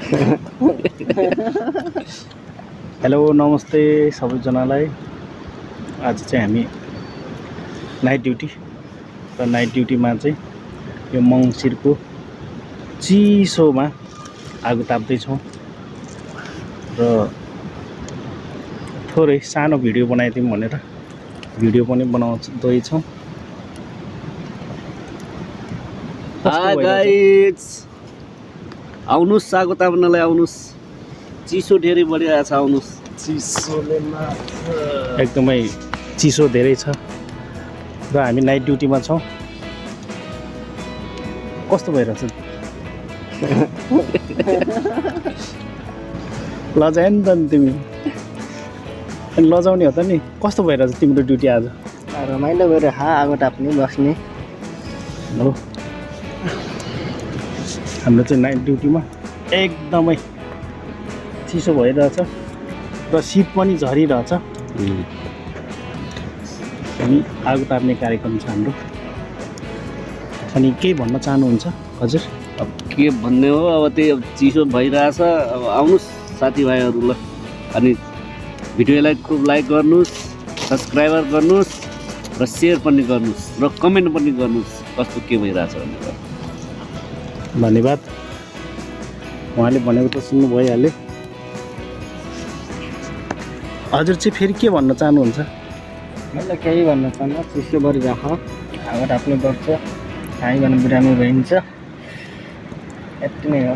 Hello नमस्ते सबैजनालाई। आज चाहिँ हामी नाइट ड्युटी र नाइट ड्युटीमा चाहिँ यो मङ्सिरको चिसोमा आगो ताप्दैछौँ र थोरै सानो भिडियो बनाइदिउँ भनेर भिडियो पनि बनाउँदैछौँ। हाय गाइज, आउनुस् आगो ताप्नलाई आउनुस्। चिसो धेरै बढिरहेको छ, आउनुस्। चिसोले एकदमै चिसो धेरै छ र हामी नाइट ड्युटीमा छौँ। कस्तो भइरहेछ? लजायो नि त नि तिमी, अनि लजाउने हो त नि। कस्तो भइरहेछ तिम्रो ड्युटी आज? रमाइलो गरेर आगो ताप्ने बस्ने हो। हाम्रो चाहिँ नाइट ड्युटीमा एकदमै चिसो भइरहेछ र शीत पनि झरिरहेछ। अनि आगो ताप्ने कार्यक्रम छ हाम्रो। अनि के भन्न चाहनुहुन्छ हजुर? अब के भन्ने हो, अब त्यही अब चिसो भइरहेछ। अब आउनुस् साथीभाइहरू ल। अनि भिडियोलाई खुब लाइक गर्नुहोस्, सब्सक्राइबर गर्नुहोस् र सेयर पनि गर्नुहोस् र कमेन्ट पनि गर्नुहोस् कस्तो के भइरहेछ भनेर। धन्यवाद। उहाँले भनेको त सुन्नु भइहाल्यो। हजुर चाहिँ फेरि के भन्न चाहनुहुन्छ? मैले केही भन्न चाहन्न। चिसो बढिरहेछ, आगो ताप्नु पर्छ, खाइकन बिरामी भइन्छ। यति नै हो।